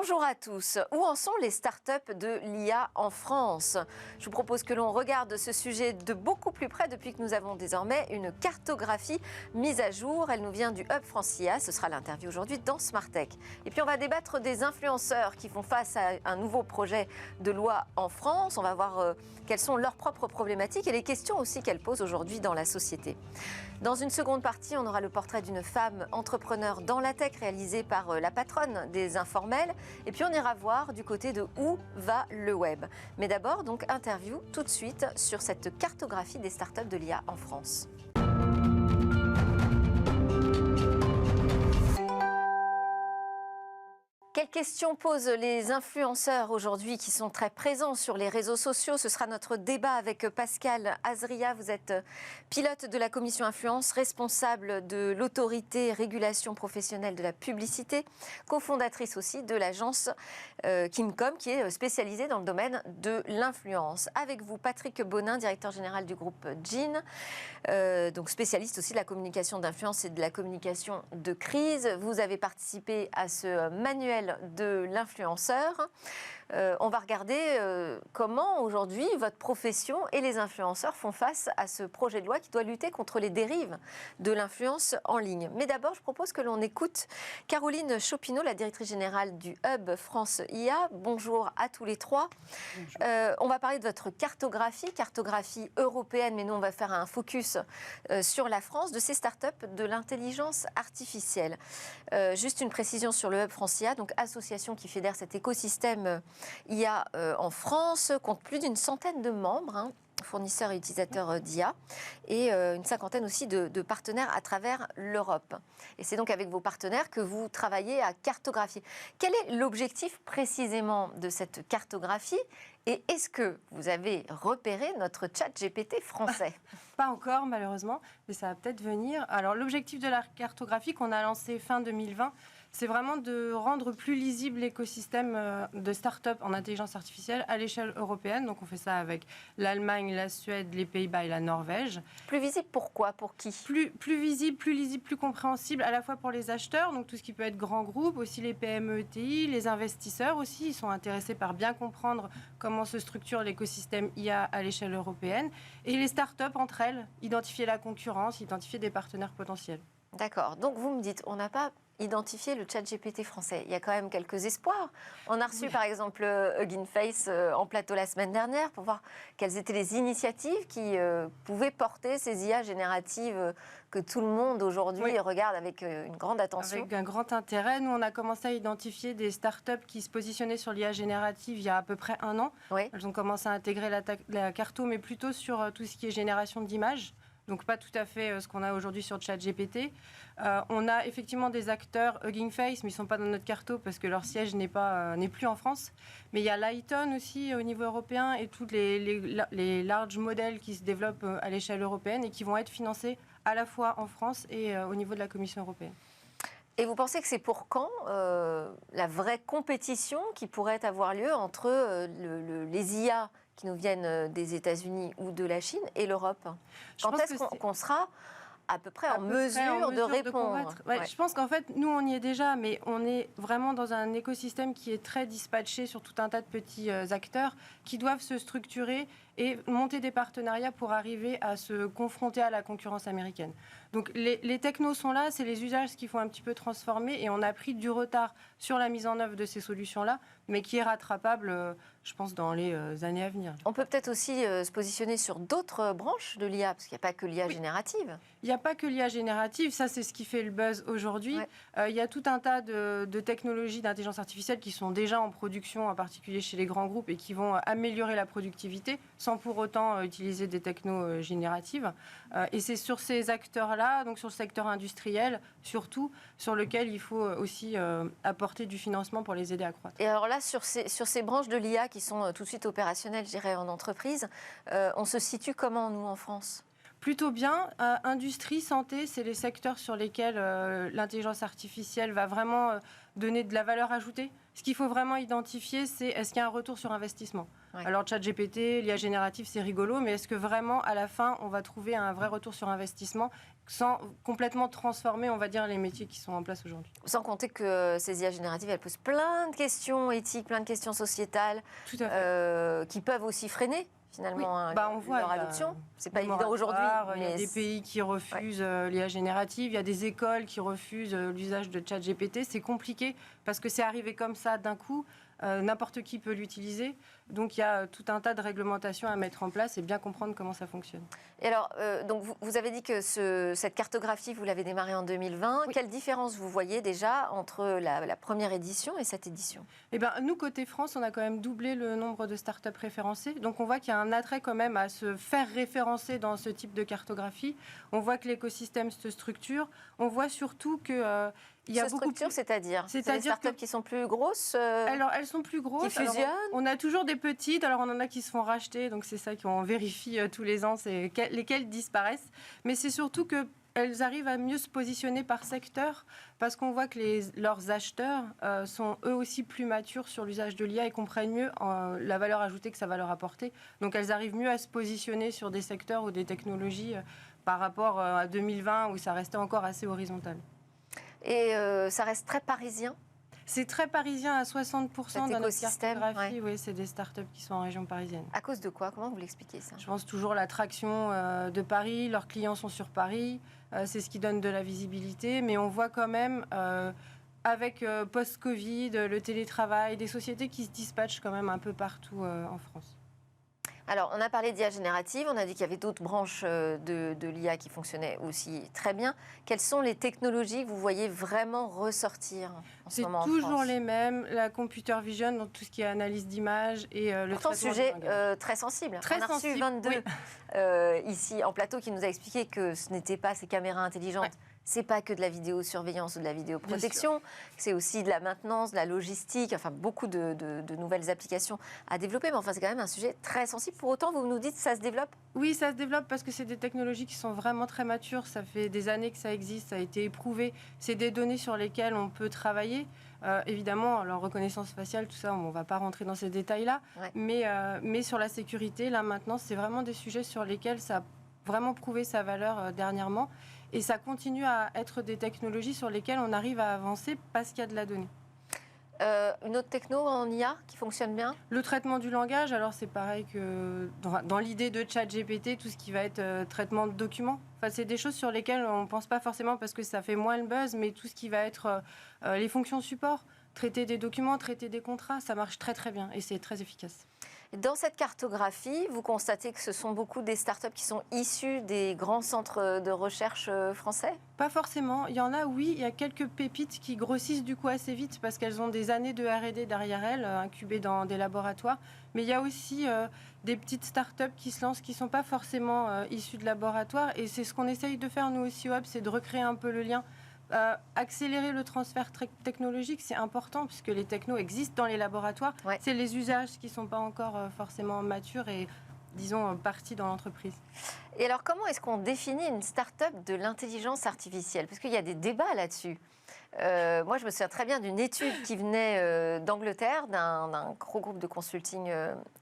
Bonjour à tous. Où en sont les startups de l'IA en France? Je vous propose que l'on regarde ce sujet de beaucoup plus près depuis que nous avons désormais une cartographie mise à jour. Elle nous vient du Hub France IA. Ce sera l'interview aujourd'hui dans Smart Tech. Et puis on va débattre des influenceurs qui font face à un nouveau projet de loi en France. On va voir quelles sont leurs propres problématiques et les questions aussi qu'elles posent aujourd'hui dans la société. Dans une seconde partie, on aura le portrait d'une femme entrepreneur dans la tech réalisé par la patronne des informels. Et puis on ira voir du côté de où va le web. Mais d'abord, donc, interview tout de suite sur cette cartographie des startups de l'IA en France. Quelles questions posent les influenceurs aujourd'hui qui sont très présents sur les réseaux sociaux? Ce sera notre débat avec Pascal Azria. Vous êtes pilote de la commission influence, responsable de l'autorité régulation professionnelle de la publicité, cofondatrice aussi de l'agence Kincom qui est spécialisée dans le domaine de l'influence. Avec vous, Patrick Bonin, directeur général du groupe Jean, donc spécialiste aussi de la communication d'influence et de la communication de crise. Vous avez participé à ce manuel de l'influenceur. On va regarder comment aujourd'hui votre profession et les influenceurs font face à ce projet de loi qui doit lutter contre les dérives de l'influence en ligne. Mais d'abord, je propose que l'on écoute Caroline Chopineau, la directrice générale du Hub France IA. Bonjour à tous les trois. On va parler de votre cartographie européenne, mais nous on va faire un focus sur la France, de ces startups de l'intelligence artificielle. Juste une précision sur le Hub France IA, donc association qui fédère cet écosystème IA en France, compte plus d'une centaine de membres, fournisseurs et utilisateurs d'IA, et une cinquantaine aussi de partenaires à travers l'Europe. Et c'est donc avec vos partenaires que vous travaillez à cartographier. Quel est l'objectif précisément de cette cartographie? Et est-ce que vous avez repéré notre chat GPT français? Pas encore, malheureusement, mais ça va peut-être venir. Alors, l'objectif de la cartographie qu'on a lancé fin 2020, c'est vraiment de rendre plus lisible l'écosystème de start-up en intelligence artificielle à l'échelle européenne. Donc, on fait ça avec l'Allemagne, la Suède, les Pays-Bas et la Norvège. Plus visible, pourquoi? Pour qui? Plus visible, plus lisible, plus compréhensible, à la fois pour les acheteurs, donc tout ce qui peut être grands groupes, aussi les PME, ETI, les investisseurs aussi, ils sont intéressés par bien comprendre comment se structure l'écosystème IA à l'échelle européenne. Et les start-up entre elles, identifier la concurrence, identifier des partenaires potentiels. D'accord. Donc, vous me dites, on n'a pas identifier le chat GPT français. Il y a quand même quelques espoirs. On a reçu par exemple Hugging Face en plateau la semaine dernière pour voir quelles étaient les initiatives qui pouvaient porter ces IA génératives que tout le monde aujourd'hui regarde avec une grande attention. Avec un grand intérêt. Nous, on a commencé à identifier des startups qui se positionnaient sur l'IA générative il y a à peu près un an. Oui. Elles ont commencé à intégrer la carto, mais plutôt sur tout ce qui est génération d'images. Donc pas tout à fait ce qu'on a aujourd'hui sur ChatGPT. On a effectivement des acteurs Hugging Face, mais ils ne sont pas dans notre carto parce que leur siège n'est plus en France. Mais il y a Lighton aussi au niveau européen et tous les large modèles qui se développent à l'échelle européenne et qui vont être financés à la fois en France et au niveau de la Commission européenne. Et vous pensez que c'est pour quand la vraie compétition qui pourrait avoir lieu entre les IA qui nous viennent des États-Unis ou de la Chine et l'Europe? Quand est-ce qu'on sera à peu près en mesure de répondre? Je pense qu'en fait, nous, on y est déjà, mais on est vraiment dans un écosystème qui est très dispatché sur tout un tas de petits acteurs qui doivent se structurer et monter des partenariats pour arriver à se confronter à la concurrence américaine. Donc les technos sont là, c'est les usages qui font un petit peu transformer et on a pris du retard sur la mise en œuvre de ces solutions-là, mais qui est rattrapable, je pense, dans les années à venir. On peut peut-être aussi se positionner sur d'autres branches de l'IA, parce qu'il n'y a pas que l'IA générative. Il n'y a pas que l'IA générative, ça c'est ce qui fait le buzz aujourd'hui. Il y a tout un tas de technologies d'intelligence artificielle qui sont déjà en production, en particulier chez les grands groupes, et qui vont améliorer la productivité sans pour autant utiliser des technos génératives. Et c'est sur ces acteurs-là, donc sur le secteur industriel, surtout, sur lequel il faut aussi apporter du financement pour les aider à croître. Et alors là, sur ces branches de l'IA qui sont tout de suite opérationnelles, je dirais, en entreprise, on se situe comment, nous, en France ? Plutôt bien. Industrie, santé, c'est les secteurs sur lesquels l'intelligence artificielle va vraiment donner de la valeur ajoutée. Ce qu'il faut vraiment identifier, c'est est-ce qu'il y a un retour sur investissement. Ouais. Alors ChatGPT, l'IA générative, c'est rigolo, mais est-ce que vraiment, à la fin, on va trouver un vrai retour sur investissement sans complètement transformer, on va dire, les métiers qui sont en place aujourd'hui. Sans compter que ces IA génératives, elles posent plein de questions éthiques, plein de questions sociétales, qui peuvent aussi freiner finalement on voit, leur adoption. C'est pas évident aujourd'hui. Il y a des pays qui refusent l'IA générative, il y a des écoles qui refusent l'usage de ChatGPT. C'est compliqué parce que c'est arrivé comme ça d'un coup. N'importe qui peut l'utiliser. Donc il y a tout un tas de réglementations à mettre en place et bien comprendre comment ça fonctionne. Et alors, donc vous avez dit que cette cartographie, vous l'avez démarrée en 2020. Oui. Quelle différence vous voyez déjà entre la première édition et cette édition ? Eh bien, nous, côté France, on a quand même doublé le nombre de startups référencées. Donc on voit qu'il y a un attrait quand même à se faire référencer dans ce type de cartographie. On voit que l'écosystème se structure. On voit surtout que... il y a beaucoup plus... c'est-à-dire des startups qui sont plus grosses Alors, elles sont plus grosses. Qui fusionnent. On a toujours des petites. Alors, on en a qui se font racheter. Donc, c'est ça qu'on vérifie tous les ans, c'est lesquelles disparaissent. Mais c'est surtout qu'elles arrivent à mieux se positionner par secteur parce qu'on voit que leurs acheteurs sont eux aussi plus matures sur l'usage de l'IA et comprennent mieux la valeur ajoutée que ça va leur apporter. Donc, elles arrivent mieux à se positionner sur des secteurs ou des technologies par rapport à 2020 où ça restait encore assez horizontal. Et ça reste très parisien. C'est très parisien à 60% dans notre cartographie. Ouais. Oui, c'est des startups qui sont en région parisienne. À cause de quoi ? Comment vous l'expliquez ça ? Je pense toujours l'attraction de Paris. Leurs clients sont sur Paris. C'est ce qui donne de la visibilité. Mais on voit quand même, avec post-Covid, le télétravail, des sociétés qui se dispatchent quand même un peu partout en France. Alors, on a parlé d'IA générative, on a dit qu'il y avait d'autres branches de l'IA qui fonctionnaient aussi très bien. Quelles sont les technologies que vous voyez vraiment ressortir en ce moment en France ? C'est toujours les mêmes, la computer vision, donc tout ce qui est analyse d'image et le traitement sujet très sensible. Très on a reçu 22 ici en plateau qui nous a expliqué que ce n'était pas ces caméras intelligentes. Ouais. C'est pas que de la vidéosurveillance ou de la vidéoprotection, c'est aussi de la maintenance, de la logistique, enfin beaucoup de nouvelles applications à développer. Mais enfin, c'est quand même un sujet très sensible. Pour autant, vous nous dites que ça se développe ? Oui, ça se développe parce que c'est des technologies qui sont vraiment très matures. Ça fait des années que ça existe, ça a été éprouvé. C'est des données sur lesquelles on peut travailler. Évidemment, alors reconnaissance faciale, tout ça, on ne va pas rentrer dans ces détails-là. Ouais. Mais sur la sécurité, là maintenant, c'est vraiment des sujets sur lesquels ça a vraiment prouvé sa valeur dernièrement. Et ça continue à être des technologies sur lesquelles on arrive à avancer parce qu'il y a de la donnée. Une autre techno en IA qui fonctionne bien ? Le traitement du langage, alors c'est pareil que dans l'idée de ChatGPT, tout ce qui va être traitement de documents. Enfin, c'est des choses sur lesquelles on ne pense pas forcément parce que ça fait moins le buzz, mais tout ce qui va être les fonctions support, traiter des documents, traiter des contrats, ça marche très très bien et c'est très efficace. Dans cette cartographie, vous constatez que ce sont beaucoup des startups qui sont issues des grands centres de recherche français ? Pas forcément. Il y en a, oui. Il y a quelques pépites qui grossissent du coup assez vite parce qu'elles ont des années de R&D derrière elles, incubées dans des laboratoires. Mais il y a aussi des petites startups qui se lancent qui ne sont pas forcément issues de laboratoires. Et c'est ce qu'on essaye de faire, nous aussi, au Hub, c'est de recréer un peu le lien. Accélérer le transfert technologique, c'est important puisque les technos existent dans les laboratoires. Ouais. C'est les usages qui ne sont pas encore forcément matures et, disons, partis dans l'entreprise. Et alors, comment est-ce qu'on définit une start-up de l'intelligence artificielle ? Parce qu'il y a des débats là-dessus. Moi, je me souviens très bien d'une étude qui venait d'Angleterre, d'un gros groupe de consulting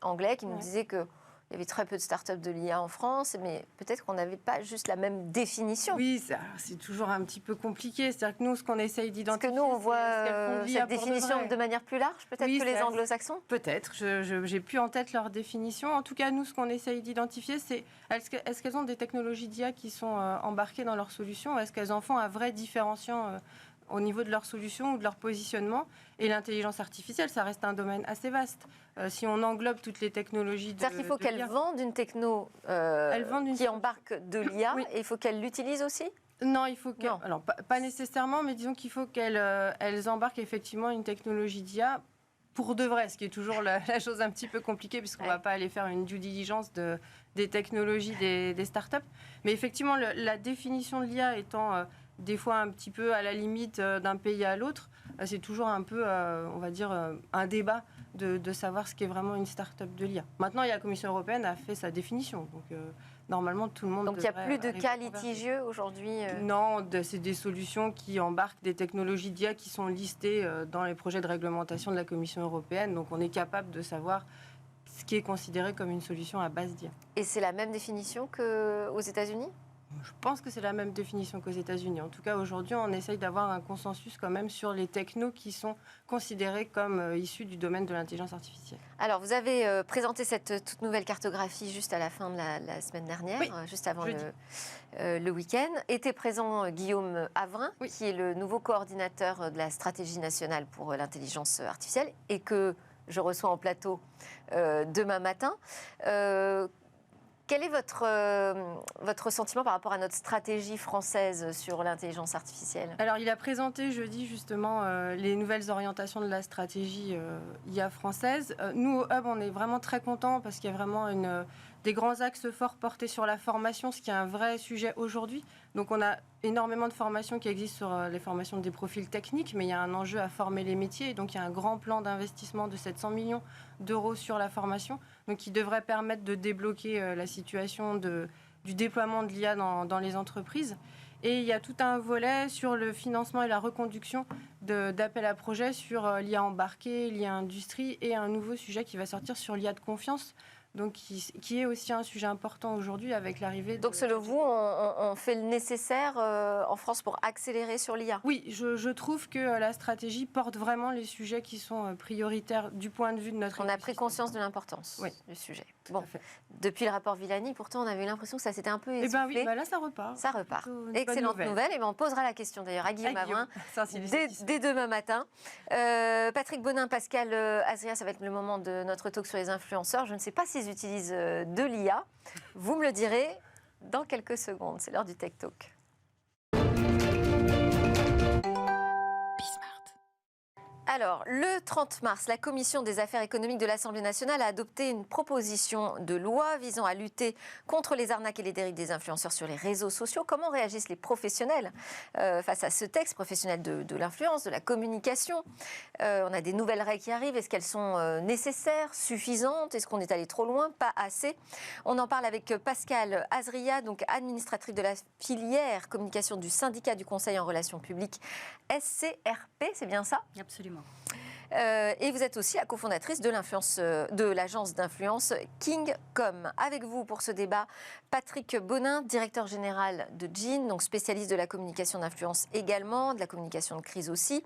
anglais qui nous disait que il y avait très peu de startups de l'IA en France, mais peut-être qu'on n'avait pas juste la même définition. Oui, c'est toujours un petit peu compliqué. C'est-à-dire que nous, ce qu'on essaye d'identifier, est-ce que nous, on voit cette définition de manière plus large, peut-être que les anglo-saxons ? Peut-être. J'ai plus en tête leur définition. En tout cas, nous, ce qu'on essaye d'identifier, c'est est-ce qu'elles ont des technologies d'IA qui sont embarquées dans leurs solutions ou est-ce qu'elles en font un vrai différenciant au niveau de leur solution ou de leur positionnement. Et l'intelligence artificielle, ça reste un domaine assez vaste. Si on englobe toutes les technologies de c'est-à-dire qu'il faut qu'elles vendent une techno qui embarque de l'IA et il faut qu'elles l'utilisent aussi ? Non, il faut qu'elles... Alors, pas nécessairement, mais disons qu'il faut qu'elles embarquent effectivement une technologie d'IA pour de vrai, ce qui est toujours la chose un petit peu compliquée puisqu'on ne va pas aller faire une due diligence des technologies des startups. Mais effectivement, la définition de l'IA étant... des fois un petit peu à la limite d'un pays à l'autre, c'est toujours un peu, on va dire, un débat de savoir ce qu'est vraiment une start-up de l'IA. Maintenant, la Commission européenne a fait sa définition, donc normalement, tout le monde Donc il n'y a plus de arriver cas à converger. litigieux aujourd'hui Non, c'est des solutions qui embarquent des technologies d'IA qui sont listées dans les projets de réglementation de la Commission européenne. Donc on est capable de savoir ce qui est considéré comme une solution à base d'IA. Et c'est la même définition qu'aux États-Unis ? Je pense que c'est la même définition qu'aux États-Unis. En tout cas, aujourd'hui, on essaye d'avoir un consensus quand même sur les technos qui sont considérés comme issus du domaine de l'intelligence artificielle. Alors, vous avez présenté cette toute nouvelle cartographie juste à la fin de la semaine dernière, Oui, juste avant jeudi. le week-end. Était présent Guillaume Avrin, Oui. qui est le nouveau coordinateur de la stratégie nationale pour l'intelligence artificielle et que je reçois en plateau demain matin. Quel est votre sentiment par rapport à notre stratégie française sur l'intelligence artificielle ? Alors, il a présenté jeudi justement les nouvelles orientations de la stratégie IA française. Nous, au Hub, on est vraiment très contents parce qu'il y a vraiment des grands axes forts portés sur la formation, ce qui est un vrai sujet aujourd'hui. Donc, on a énormément de formations qui existent sur les formations des profils techniques, mais il y a un enjeu à former les métiers. Et donc, il y a un grand plan d'investissement de 700 millions d'euros sur la formation, donc qui devrait permettre de débloquer la situation du déploiement de l'IA dans les entreprises. Et il y a tout un volet sur le financement et la reconduction d'appels à projets sur l'IA embarquée, l'IA industrie et un nouveau sujet qui va sortir sur l'IA de confiance, donc qui est aussi un sujet important aujourd'hui avec l'arrivée de... Donc, selon vous, on fait le nécessaire en France pour accélérer sur l'IA ? Oui, je trouve que la stratégie porte vraiment les sujets qui sont prioritaires du point de vue de notre On a écosystème. pris conscience de l'importance du sujet. Bon, Tout à fait. depuis le rapport Villani, pourtant, on avait eu l'impression que ça s'était un peu Eh essoufflé. bien oui, là ça repart. Ça repart. Plutôt une bonne Excellente nouvelle. Et on posera la question d'ailleurs à Guillaume Avrin dès demain matin. Patrick Bonin, Pascal Azria, ça va être le moment de notre talk sur les influenceurs. Je ne sais pas s'ils utilisent de l'IA. Vous me le direz dans quelques secondes. C'est l'heure du Tech Talk. Alors, le 30 mars, la Commission des affaires économiques de l'Assemblée nationale a adopté une proposition de loi visant à lutter contre les arnaques et les dérives des influenceurs sur les réseaux sociaux. Comment réagissent les professionnels face à ce texte, professionnels de l'influence, de la communication ? On a des nouvelles règles qui arrivent. Est-ce qu'elles sont nécessaires, suffisantes ? Est-ce qu'on est allé trop loin ? Pas assez. On en parle avec Pascal Azria, donc administratrice de la filière communication du syndicat du Conseil en relations publiques SCRP, c'est bien ça ? Absolument. Et vous êtes aussi la cofondatrice de l'agence d'influence King.com. Avec vous pour ce débat, Patrick Bonin, directeur général de Jean, donc spécialiste de la communication d'influence également, de la communication de crise aussi.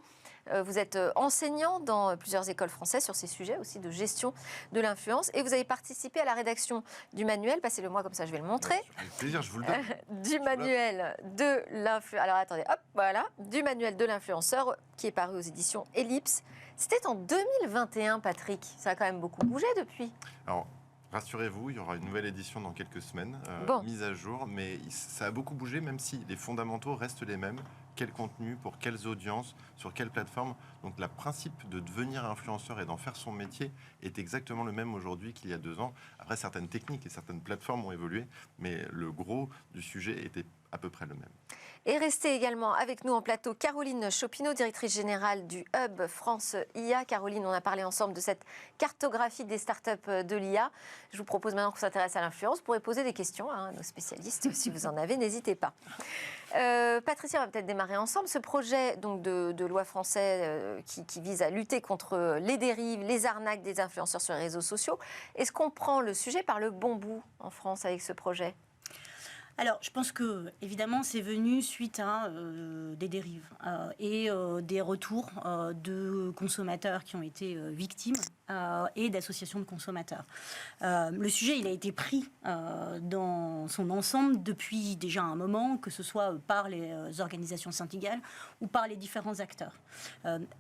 Vous êtes enseignant dans plusieurs écoles françaises sur ces sujets aussi de gestion de l'influence. Et vous avez participé à la rédaction du manuel, passez-le-moi comme ça je vais le montrer. Avec plaisir, je vous le donne. Du manuel de l'influenceur. Alors attendez, hop, voilà. Du manuel de l'influenceur qui est paru aux éditions Ellipse. C'était en 2021, Patrick. Ça a quand même beaucoup bougé depuis. Alors, rassurez-vous, il y aura une nouvelle édition dans quelques semaines, mise à jour, mais ça a beaucoup bougé, même si les fondamentaux restent les mêmes. Quel contenu, pour quelles audiences, sur quelle plateforme. Donc, le principe de devenir influenceur et d'en faire son métier est exactement le même aujourd'hui qu'il y a 2 ans. Après, certaines techniques et certaines plateformes ont évolué, mais le gros du sujet était à peu près le même. Et restez également avec nous en plateau Caroline Chopineau, directrice générale du Hub France IA. Caroline, on a parlé ensemble de cette cartographie des startups de l'IA. Je vous propose maintenant qu'on s'intéresse à l'influence. Vous pourrez poser des questions à nos spécialistes. Si vous en avez, n'hésitez pas. Patricia, on va peut-être démarrer ensemble. Ce projet donc, de loi français qui vise à lutter contre les dérives, les arnaques des influenceurs sur les réseaux sociaux. Est-ce qu'on prend le sujet par le bon bout en France avec ce projet ? Alors, je pense que, évidemment, c'est venu suite à des dérives et des retours de consommateurs qui ont été victimes et d'associations de consommateurs. Le sujet, il a été pris dans son ensemble depuis déjà un moment, que ce soit par les organisations syndicales ou par les différents acteurs.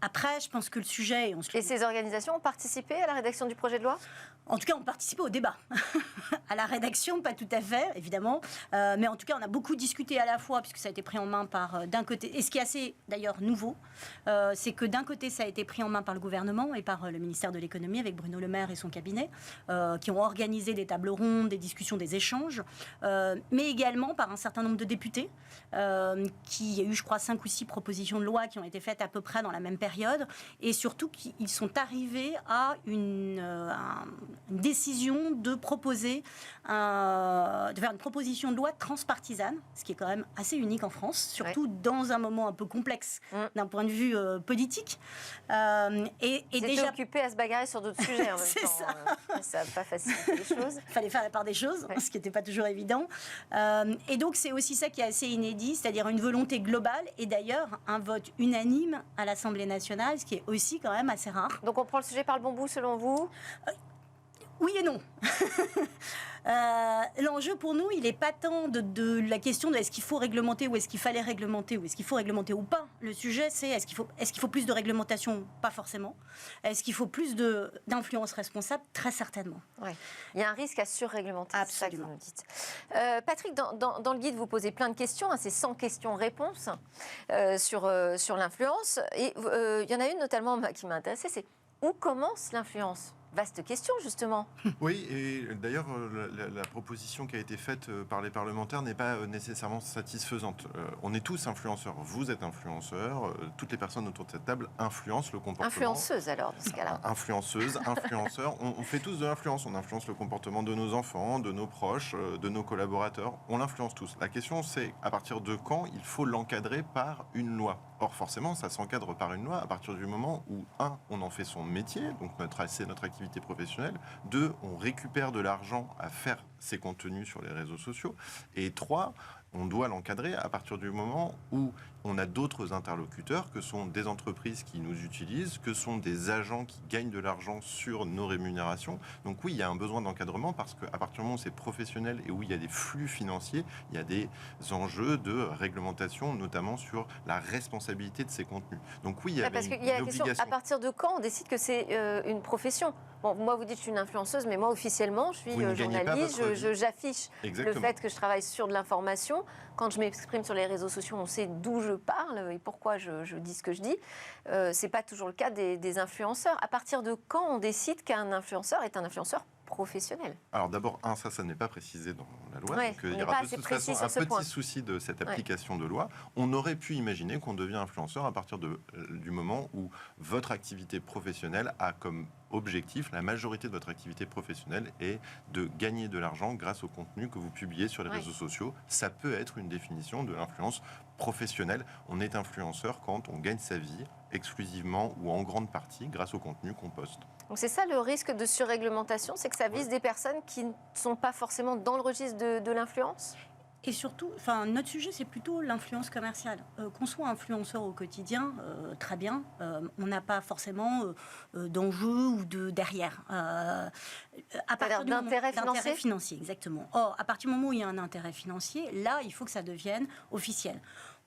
Après, je pense que le sujet... Et ces organisations ont participé à la rédaction du projet de loi ? En tout cas, on participait au débat. À la rédaction, pas tout à fait, évidemment. Mais en tout cas, on a beaucoup discuté à la fois, puisque ça a été pris en main par, d'un côté... Et ce qui est assez, d'ailleurs, nouveau, c'est que d'un côté, ça a été pris en main par le gouvernement et par le ministère de l'économie l'économie avec Bruno Le Maire et son cabinet, qui ont organisé des tables rondes, des discussions, des échanges, mais également par un certain nombre de députés, qui y a eu, je crois, 5 ou 6 propositions de loi qui ont été faites à peu près dans la même période, et surtout qu'ils sont arrivés à une décision de proposer, de faire une proposition de loi transpartisane, ce qui est quand même assez unique en France, surtout dans un moment un peu complexe d'un point de vue politique. Et déjà occupé à se bagarrer sur d'autres sujets en même temps. Ça n'a pas facilité les choses. Il fallait faire la part des choses, ce qui n'était pas toujours évident. Et donc c'est aussi ça qui est assez inédit, c'est-à-dire une volonté globale et d'ailleurs un vote unanime à l'Assemblée nationale, ce qui est aussi quand même assez rare. Donc on prend le sujet par le bon bout selon vous ? Oui et non. L'enjeu pour nous, il n'est pas tant de la question de est-ce qu'il faut réglementer ou est-ce qu'il fallait réglementer ou est-ce qu'il faut réglementer ou pas. Le sujet, c'est est-ce qu'il faut plus de réglementation ? Pas forcément. Est-ce qu'il faut plus d'influence responsable ? Très certainement. Ouais. Il y a un risque à surréglementer. Absolument. C'est ça que vous nous dites. Patrick, dans le guide, vous posez plein de questions. C'est 100 questions-réponses sur l'influence. Et il y en a une notamment qui m'a intéressée, c'est où commence l'influence ? Vaste question, justement. Oui, et d'ailleurs, la proposition qui a été faite par les parlementaires n'est pas nécessairement satisfaisante. On est tous influenceurs. Vous êtes influenceurs. Toutes les personnes autour de cette table influencent le comportement. Influenceuse, alors, dans ce cas-là. Influenceuse, influenceurs. On fait tous de l'influence. On influence le comportement de nos enfants, de nos proches, de nos collaborateurs. On l'influence tous. La question, c'est à partir de quand il faut l'encadrer par une loi. Or, forcément, ça s'encadre par une loi à partir du moment où, 1, on en fait son métier, donc c'est notre activité professionnelle, 2, on récupère de l'argent à faire ces contenus sur les réseaux sociaux, et 3, on doit l'encadrer à partir du moment où on a d'autres interlocuteurs, que sont des entreprises qui nous utilisent, que sont des agents qui gagnent de l'argent sur nos rémunérations. Donc oui, il y a un besoin d'encadrement parce qu'à partir du moment où c'est professionnel et où il y a des flux financiers, il y a des enjeux de réglementation, notamment sur la responsabilité de ces contenus. Donc oui, il y a parce qu'il y a la question, à partir de quand on décide que c'est une profession ? Bon, moi, vous dites que je suis une influenceuse, mais moi, officiellement, je suis journaliste, j'affiche le fait que je travaille sur de l'information. Quand je m'exprime sur les réseaux sociaux, on sait d'où je parle et pourquoi je dis ce que je dis. C'est pas toujours le cas des influenceurs. À partir de quand on décide qu'un influenceur est un influenceur professionnel ? Alors d'abord, ça n'est pas précisé dans la loi. Ouais, donc il y aura de toute façon un petit souci de cette application de loi. On aurait pu imaginer qu'on devient influenceur à partir du moment où votre activité professionnelle a comme objectif, la majorité de votre activité professionnelle est de gagner de l'argent grâce au contenu que vous publiez sur les réseaux sociaux. Ça peut être une définition de l'influence professionnelle. On est influenceur quand on gagne sa vie exclusivement ou en grande partie grâce au contenu qu'on poste. Donc c'est ça le risque de surréglementation, c'est que ça vise des personnes qui ne sont pas forcément dans le registre de l'influence ? Et surtout, notre sujet, c'est plutôt l'influence commerciale. Qu'on soit influenceur au quotidien, très bien, on n'a pas forcément d'enjeu ou de derrière. À partir d'intérêt financier, exactement. Or, à partir du moment où il y a un intérêt financier, là, il faut que ça devienne officiel.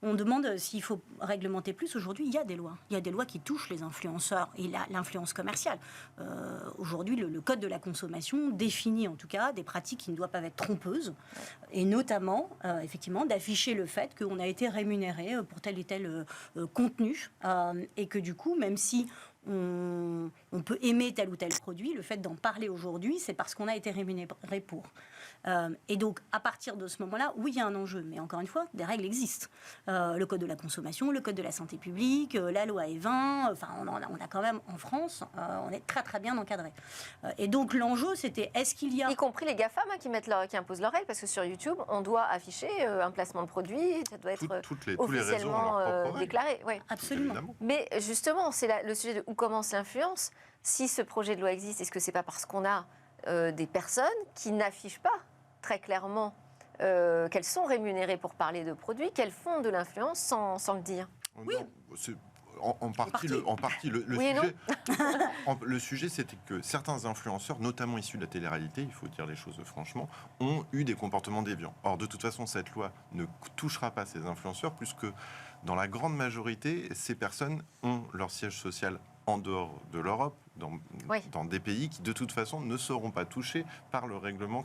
On demande s'il faut réglementer plus. Aujourd'hui, il y a des lois. Il y a des lois qui touchent les influenceurs et l'influence commerciale. Aujourd'hui, le Code de la consommation définit en tout cas des pratiques qui ne doivent pas être trompeuses. Et notamment, effectivement, d'afficher le fait qu'on a été rémunéré pour tel et tel contenu. Et que du coup, même si on peut aimer tel ou tel produit, le fait d'en parler aujourd'hui, c'est parce qu'on a été rémunéré pour. Et donc, à partir de ce moment-là, oui, il y a un enjeu. Mais encore une fois, des règles existent. Le Code de la consommation, le Code de la santé publique, la loi E20, on a quand même, en France, on est très très bien encadré. Et donc, l'enjeu, c'était, est-ce qu'il y a... Y compris les GAFAM qui imposent leurs règles, parce que sur YouTube, on doit afficher un placement de produit, ça doit être officiellement déclaré. Ouais. Absolument. Évidemment. Mais justement, c'est le sujet de où commence l'influence. Si ce projet de loi existe, est-ce que c'est pas parce qu'on a des personnes qui n'affichent pas très clairement qu'elles sont rémunérées pour parler de produits, qu'elles font de l'influence sans le dire? Oui. En partie, le oui sujet, le sujet, c'était que certains influenceurs, notamment issus de la télé-réalité, il faut dire les choses franchement, ont eu des comportements déviants. Or, de toute façon, cette loi ne touchera pas ces influenceurs, puisque dans la grande majorité, ces personnes ont leur siège social en dehors de l'Europe, dans des pays qui, de toute façon, ne seront pas touchés par le règlement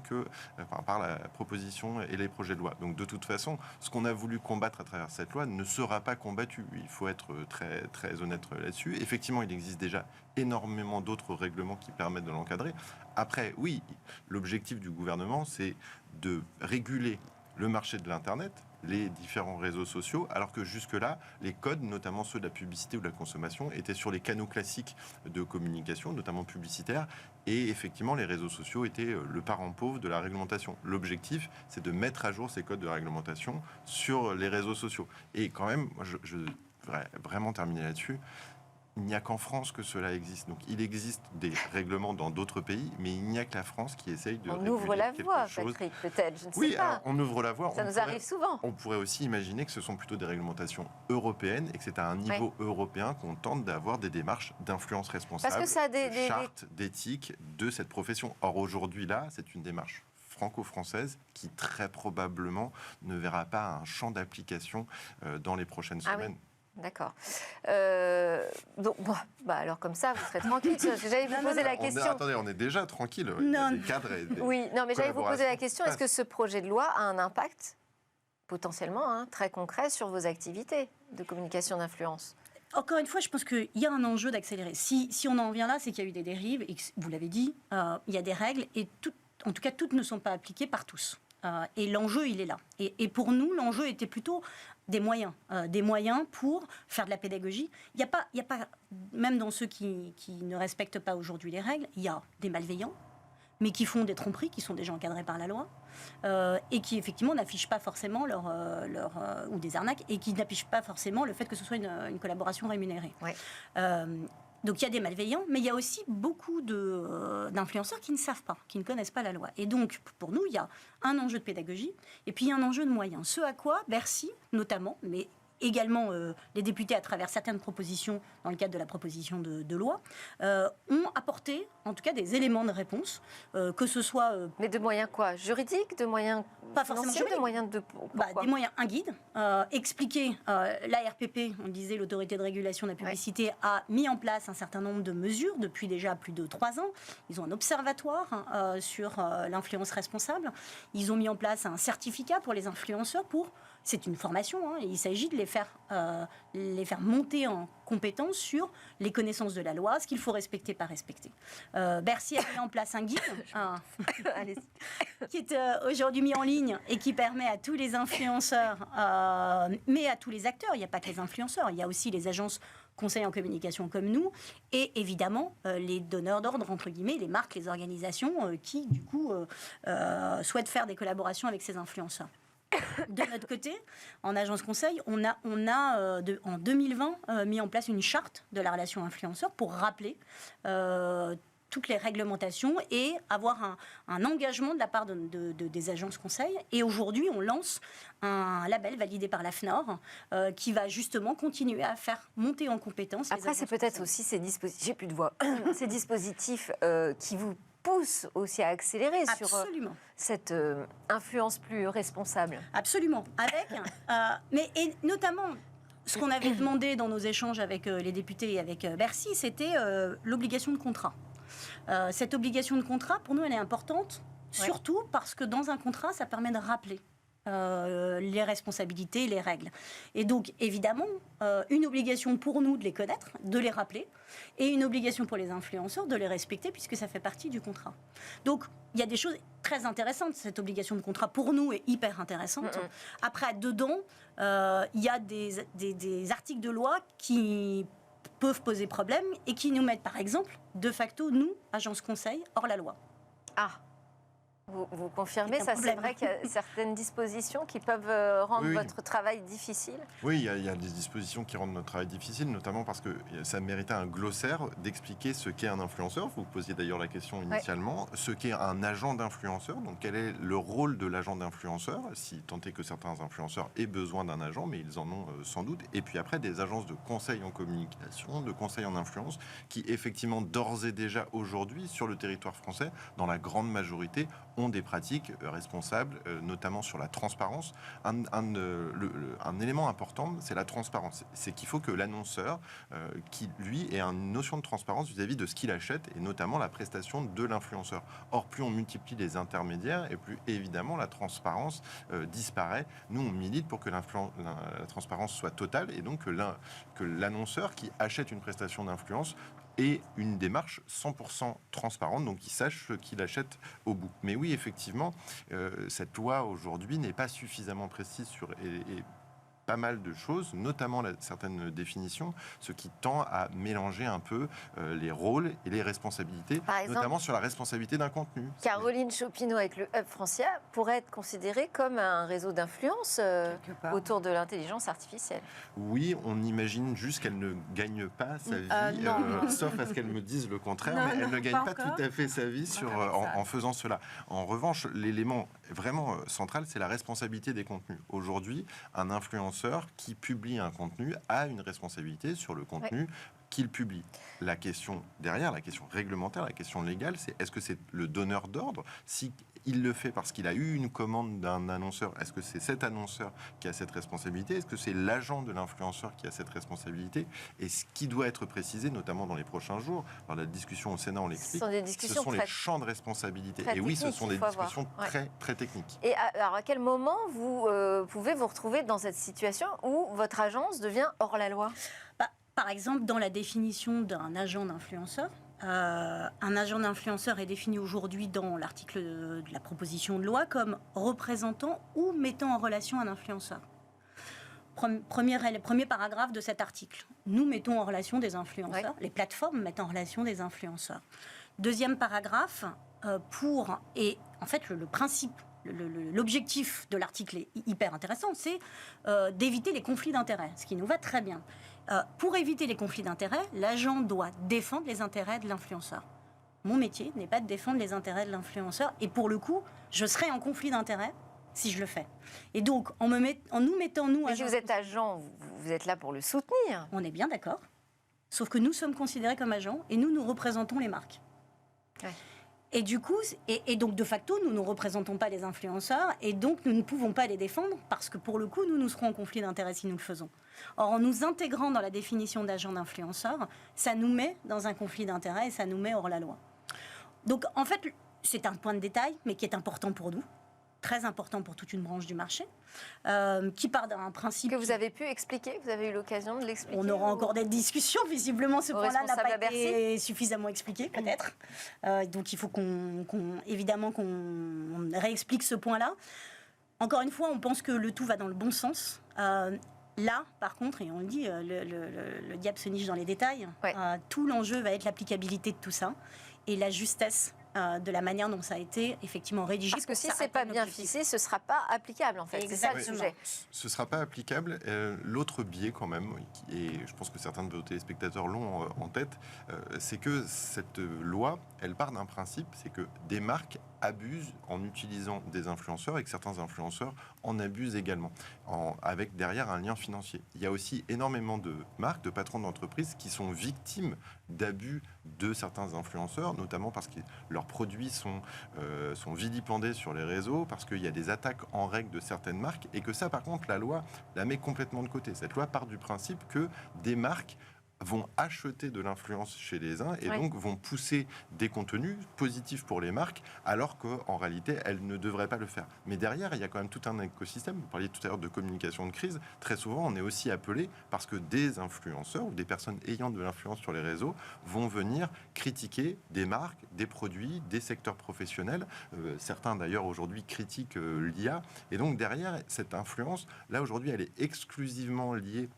par la proposition et les projets de loi. Donc, de toute façon, ce qu'on a voulu combattre à travers cette loi ne sera pas combattu. Il faut être très, très honnête là-dessus. Effectivement, il existe déjà énormément d'autres règlements qui permettent de l'encadrer. Après, oui, l'objectif du gouvernement, c'est de réguler le marché de l'Internet, les différents réseaux sociaux, alors que jusque-là, les codes, notamment ceux de la publicité ou de la consommation, étaient sur les canaux classiques de communication, notamment publicitaires, et effectivement, les réseaux sociaux étaient le parent pauvre de la réglementation. L'objectif, c'est de mettre à jour ces codes de réglementation sur les réseaux sociaux. Et quand même, moi, je voudrais vraiment terminer là-dessus. Il n'y a qu'en France que cela existe. Donc, il existe des règlements dans d'autres pays, mais il n'y a que la France qui essaye de réguler On ouvre la voie, chose. Patrick, peut-être, je ne sais Oui, pas. alors, on ouvre la voie. Ça nous arrive souvent. On pourrait aussi imaginer que ce sont plutôt des réglementations européennes et que c'est à un niveau européen qu'on tente d'avoir des démarches d'influence responsable, parce que ça a de charte d'éthique de cette profession. Or, aujourd'hui, là, c'est une démarche franco-française qui, très probablement, ne verra pas un champ d'application dans les prochaines semaines. Oui. D'accord. Donc, alors comme ça, vous serez tranquille. J'allais vous poser la question. Attendez, on est déjà tranquille. Il y a des cadres et des oui, non, mais j'allais vous poser la question. Est-ce que ce projet de loi a un impact potentiellement très concret sur vos activités de communication d'influence? Encore une fois, je pense qu'il y a un enjeu d'accélérer. Si on en vient là, c'est qu'il y a eu des dérives, et vous l'avez dit, il y a des règles, et en tout cas, toutes ne sont pas appliquées par tous. Et l'enjeu, il est là. Et pour nous, l'enjeu était plutôt des moyens pour faire de la pédagogie. Il y a pas, même dans ceux qui ne respectent pas aujourd'hui les règles, il y a des malveillants, mais qui font des tromperies, qui sont déjà encadrés par la loi, et qui effectivement n'affichent pas forcément ou des arnaques, et qui n'affichent pas forcément le fait que ce soit une collaboration rémunérée. Oui. Donc il y a des malveillants, mais il y a aussi beaucoup d'influenceurs qui ne savent pas, qui ne connaissent pas la loi. Et donc pour nous, il y a un enjeu de pédagogie et puis il y a un enjeu de moyens. Ce à quoi Bercy, notamment, mais également les députés à travers certaines propositions dans le cadre de la proposition de loi, ont apporté en tout cas des éléments de réponse, que ce soit... Mais de moyens quoi? Juridiques? De moyens pas forcément juridiques. De moyens de... Des moyens, un guide, expliquer, l'ARPP, on disait l'autorité de régulation de la publicité, a mis en place un certain nombre de mesures depuis déjà plus de 3 ans. Ils ont un observatoire sur l'influence responsable. Ils ont mis en place un certificat pour les influenceurs c'est une formation, et il s'agit de les faire monter en compétences sur les connaissances de la loi, ce qu'il faut respecter, pas respecter. Bercy a mis en place un guide qui est aujourd'hui mis en ligne et qui permet à tous les influenceurs, mais à tous les acteurs, il n'y a pas que les influenceurs, il y a aussi les agences conseils en communication comme nous, et évidemment les donneurs d'ordre, entre guillemets, les marques, les organisations qui, du coup, souhaitent faire des collaborations avec ces influenceurs. De notre côté, en agence conseil, on a en 2020 mis en place une charte de la relation influenceur pour rappeler toutes les réglementations et avoir un engagement de la part des agences conseil. Et aujourd'hui, on lance un label validé par la FNOR qui va justement continuer à faire monter en compétences. Après, c'est peut-être aussi ces dispositifs, j'ai plus de voix, ces dispositifs qui vous pousse aussi à accélérer sur cette influence plus responsable. Absolument. Et notamment, ce qu'on avait demandé dans nos échanges avec les députés et avec Bercy, c'était l'obligation de contrat. Cette obligation de contrat, pour nous, elle est importante, surtout parce que dans un contrat, ça permet de rappeler les responsabilités, les règles. Et donc, évidemment, une obligation pour nous de les connaître, de les rappeler, et une obligation pour les influenceurs de les respecter, puisque ça fait partie du contrat. Donc, il y a des choses très intéressantes. Cette obligation de contrat, pour nous, est hyper intéressante. Après, dedans, il y a des articles de loi qui peuvent poser problème et qui nous mettent, par exemple, de facto, nous, agence conseil, hors la loi. Ah, vous confirmez ça? C'est vrai qu'il y a certaines dispositions qui peuvent rendre votre travail difficile? Oui, il y a des dispositions qui rendent notre travail difficile, notamment parce que ça méritait un glossaire d'expliquer ce qu'est un influenceur. Vous posiez d'ailleurs la question initialement. Ce qu'est un agent d'influenceur, donc quel est le rôle de l'agent d'influenceur, si tant est que certains influenceurs aient besoin d'un agent, mais ils en ont sans doute. Et puis après, des agences de conseil en communication, de conseil en influence, qui effectivement, d'ores et déjà aujourd'hui, sur le territoire français, dans la grande majorité, ont des pratiques responsables, notamment sur la transparence. Un élément important, c'est la transparence. C'est qu'il faut que l'annonceur, qui lui ait une notion de transparence vis-à-vis de ce qu'il achète, et notamment la prestation de l'influenceur. Or, plus on multiplie les intermédiaires, et plus évidemment la transparence disparaît. Nous, on milite pour que la transparence soit totale, et donc que l'annonceur qui achète une prestation d'influence et une démarche 100% transparente, donc il sache ce qu'il achète au bout. Mais oui, effectivement, cette loi aujourd'hui n'est pas suffisamment précise sur et pas mal de choses, notamment certaines définitions, ce qui tend à mélanger un peu les rôles et les responsabilités, Par exemple, notamment sur la responsabilité d'un contenu. Caroline Chopineau avec le Hub Francia pourrait être considérée comme un réseau d'influence autour de l'intelligence artificielle. Oui, on imagine juste qu'elle ne gagne pas sa vie, sauf à ce qu'elle me dise le contraire, mais elle ne gagne pas tout à fait sa vie en faisant cela. En revanche, l'élément vraiment central, c'est la responsabilité des contenus. Aujourd'hui, un influenceur qui publie un contenu a une responsabilité sur le contenu qu'il publie. La question derrière, la question réglementaire, la question légale, c'est est-ce que c'est le donneur d'ordre? Si il le fait parce qu'il a eu une commande d'un annonceur, est-ce que c'est cet annonceur qui a cette responsabilité? Est-ce que c'est l'agent de l'influenceur qui a cette responsabilité? Et ce qui doit être précisé, notamment dans les prochains jours, dans la discussion au Sénat, on l'explique, ce sont les champs de responsabilité. Et oui, ce sont des discussions très, très techniques. Et alors, à quel moment vous pouvez vous retrouver dans cette situation où votre agence devient hors la loi? Par exemple, dans la définition d'un agent d'influenceur, un agent d'influenceur est défini aujourd'hui dans l'article de la proposition de loi comme représentant ou mettant en relation un influenceur. Premier paragraphe de cet article. Nous mettons en relation des influenceurs. Les plateformes mettent en relation des influenceurs. Deuxième paragraphe, et en fait le principe, l'objectif de l'article est hyper intéressant, c'est d'éviter les conflits d'intérêts, ce qui nous va très bien. Pour éviter les conflits d'intérêts, l'agent doit défendre les intérêts de l'influenceur. Mon métier n'est pas de défendre les intérêts de l'influenceur, et pour le coup, je serai en conflit d'intérêts si je le fais. Et donc, en nous mettant, nous... Mais si vous êtes agent, vous êtes là pour le soutenir. On est bien d'accord. Sauf que nous sommes considérés comme agents, et nous représentons les marques. Ouais. Et du coup, donc de facto, nous ne représentons pas les influenceurs, et donc nous ne pouvons pas les défendre, parce que pour le coup, nous serons en conflit d'intérêts si nous le faisons. Or, en nous intégrant dans la définition d'agent d'influenceur, ça nous met dans un conflit d'intérêts et ça nous met hors la loi. Donc, en fait, c'est un point de détail, mais qui est important pour nous, très important pour toute une branche du marché, qui part d'un principe... Que vous avez pu expliquer, vous avez eu l'occasion de l'expliquer. On aura encore des discussions, visiblement ce point-là n'a pas été suffisamment expliqué, peut-être. Donc il faut évidemment qu'on réexplique ce point-là. Encore une fois, on pense que le tout va dans le bon sens. Là, par contre, et on le dit, le diable se niche dans les détails, tout l'enjeu va être l'applicabilité de tout ça et la justesse de la manière dont ça a été effectivement rédigé. Parce que si ce n'est pas bien ficelé, ce ne sera pas applicable en fait. C'est ça le sujet. Ce ne sera pas applicable. L'autre biais quand même, et je pense que certains de vos téléspectateurs l'ont en tête, c'est que cette loi, elle part d'un principe, c'est que des marques abusent en utilisant des influenceurs et que certains influenceurs en abusent également, avec derrière un lien financier. Il y a aussi énormément de marques, de patrons d'entreprises qui sont victimes d'abus de certains influenceurs, notamment parce que leurs produits sont vilipendés sur les réseaux, parce qu'il y a des attaques en règle de certaines marques, et que ça, par contre, la loi la met complètement de côté. Cette loi part du principe que des marques vont acheter de l'influence chez les uns et donc vont pousser des contenus positifs pour les marques alors qu'en réalité, elles ne devraient pas le faire. Mais derrière, il y a quand même tout un écosystème. Vous parliez tout à l'heure de communication de crise. Très souvent, on est aussi appelé parce que des influenceurs ou des personnes ayant de l'influence sur les réseaux vont venir critiquer des marques, des produits, des secteurs professionnels. Certains, d'ailleurs, aujourd'hui, critiquent l'IA. Et donc, derrière, cette influence, là, aujourd'hui, elle est exclusivement liée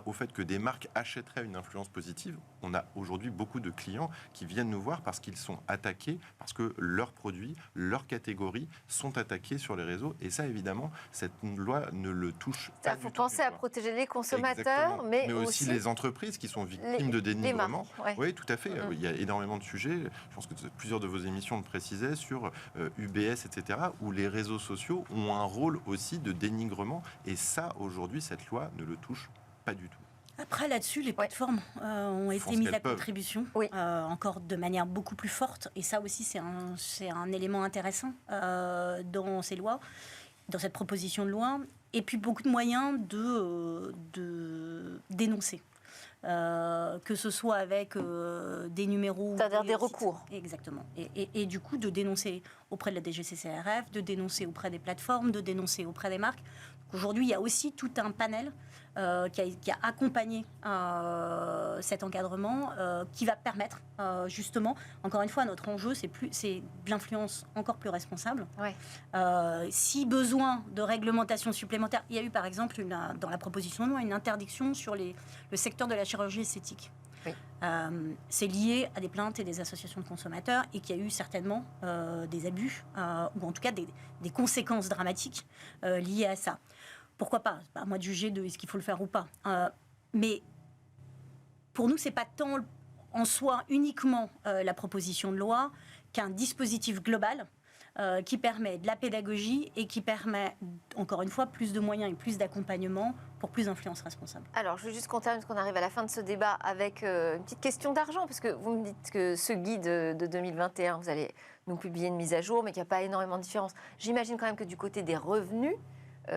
au fait que des marques achèteraient une influence positive. On a aujourd'hui beaucoup de clients qui viennent nous voir parce qu'ils sont attaqués, parce que leurs produits, leurs catégories sont attaqués sur les réseaux. Et ça, évidemment, cette loi ne le touche pas. Il faut penser à protéger les consommateurs, mais aussi les entreprises qui sont victimes de dénigrement. Oui, tout à fait. Il y a énormément de sujets. Je pense que plusieurs de vos émissions le précisaient sur UBS, etc., où les réseaux sociaux ont un rôle aussi de dénigrement. Et ça, aujourd'hui, cette loi ne le touche pas du tout. Après, là-dessus, les plateformes ont été mises à contribution, encore de manière beaucoup plus forte. Et ça aussi, c'est un élément intéressant dans ces lois, dans cette proposition de loi. Et puis, beaucoup de moyens de dénoncer. Que ce soit avec des numéros... C'est-à-dire des recours. Exactement. Et du coup, de dénoncer auprès de la DGCCRF, de dénoncer auprès des plateformes, de dénoncer auprès des marques. Aujourd'hui, il y a aussi tout un panel qui a accompagné cet encadrement, qui va permettre justement, encore une fois, notre enjeu, c'est de l'influence encore plus responsable. Ouais. Si besoin de réglementation supplémentaire, il y a eu par exemple dans la proposition de loi une interdiction sur le secteur de la chirurgie esthétique. Oui. C'est lié à des plaintes et des associations de consommateurs et qu'il y a eu certainement des abus ou en tout cas des conséquences dramatiques liées à ça. Pourquoi pas ? C'est pas à moi de juger de est-ce qu'il faut le faire ou pas. Mais pour nous, c'est pas tant en soi uniquement la proposition de loi qu'un dispositif global qui permet de la pédagogie et qui permet, encore une fois, plus de moyens et plus d'accompagnement pour plus d'influence responsable. Alors, je veux juste qu'on termine, parce qu'on arrive à la fin de ce débat, avec une petite question d'argent, parce que vous me dites que ce guide de 2021, vous allez nous publier une mise à jour, mais qu'il n'y a pas énormément de différence. J'imagine quand même que du côté des revenus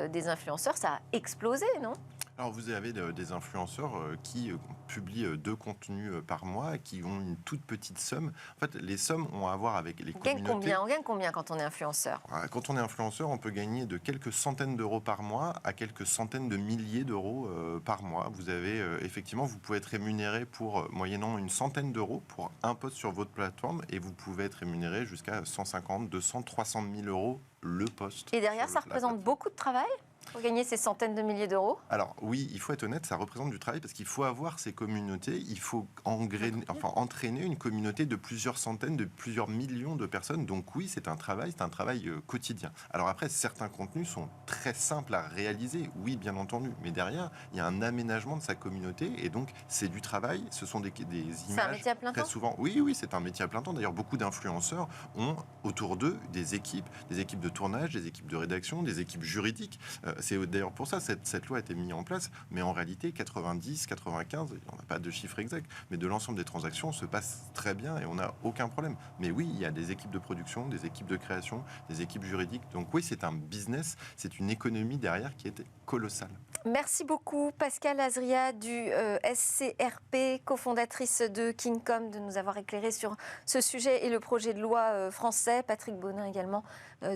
des influenceurs, ça a explosé, non ? Alors vous avez des influenceurs qui publient 2 contenus par mois, qui ont une toute petite somme. En fait, les sommes ont à voir avec les communautés. On gagne combien quand on est influenceur ? Quand on est influenceur, on peut gagner de quelques centaines d'euros par mois à quelques centaines de milliers d'euros par mois. Vous avez effectivement, vous pouvez être rémunéré pour moyennant une centaine d'euros pour un post sur votre plateforme, et vous pouvez être rémunéré jusqu'à 150, 200, 300 000 euros le post. Et derrière, ça représente beaucoup de travail pour gagner ces centaines de milliers d'euros ? Alors oui, il faut être honnête, ça représente du travail parce qu'il faut avoir ces communautés, il faut entraîner une communauté de plusieurs centaines, de plusieurs millions de personnes. Donc oui, c'est un travail quotidien. Alors après, certains contenus sont très simples à réaliser, oui, bien entendu, mais derrière, il y a un aménagement de sa communauté et donc c'est du travail, ce sont des images. C'est un métier à plein temps ? Très souvent, oui, c'est un métier à plein temps. D'ailleurs, beaucoup d'influenceurs ont autour d'eux des équipes de tournage, des équipes de rédaction, des équipes juridiques. C'est d'ailleurs pour ça que cette loi a été mise en place, mais en réalité, 90, 95, on n'a pas de chiffre exact, mais de l'ensemble des transactions se passe très bien et on n'a aucun problème. Mais oui, il y a des équipes de production, des équipes de création, des équipes juridiques. Donc oui, c'est un business, c'est une économie derrière qui est colossale. Merci beaucoup Pascale Azria du SCRP, cofondatrice de Kingcom, de nous avoir éclairé sur ce sujet et le projet de loi français. Patrick Bonin également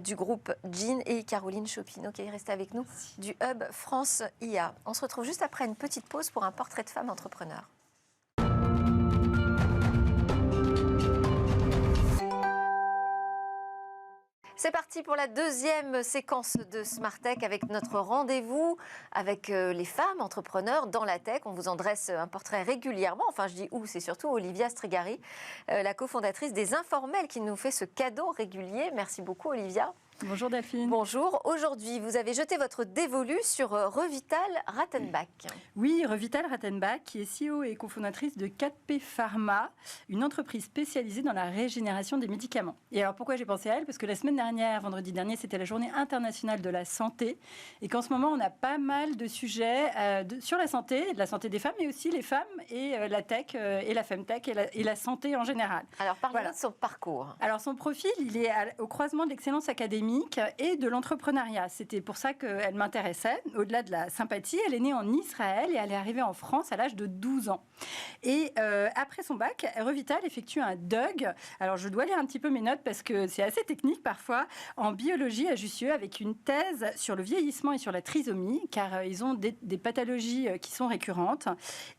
du groupe Jean et Caroline Chopineau qui est restée avec nous du Hub France IA. On se retrouve juste après une petite pause pour un portrait de femme entrepreneur. C'est parti pour la deuxième séquence de Smart Tech avec notre rendez-vous avec les femmes entrepreneurs dans la tech. On vous en dresse un portrait régulièrement. Enfin, je dis où, c'est surtout Olivia Strigari, la cofondatrice des Informels, qui nous fait ce cadeau régulier. Merci beaucoup, Olivia. Bonjour Delphine. Bonjour. Aujourd'hui, vous avez jeté votre dévolu sur Revital Rattenbach. Oui, Revital Rattenbach, qui est CEO et cofondatrice de 4P Pharma, une entreprise spécialisée dans la régénération des médicaments. Et alors pourquoi j'ai pensé à elle ? Parce que la semaine dernière, vendredi dernier, c'était la journée internationale de la santé. Et qu'en ce moment, on a pas mal de sujets sur la santé des femmes, mais aussi les femmes et la tech et la femtech et la santé en général. Alors parlez-nous de son parcours. Alors son profil, il est au croisement de l'excellence académique et de l'entrepreneuriat. C'était pour ça qu'elle m'intéressait. Au-delà de la sympathie, elle est née en Israël et elle est arrivée en France à l'âge de 12 ans. Et après son bac, Revital effectue un DUG. Alors je dois lire un petit peu mes notes parce que c'est assez technique parfois, en biologie à Jussieu, avec une thèse sur le vieillissement et sur la trisomie, car ils ont des pathologies qui sont récurrentes.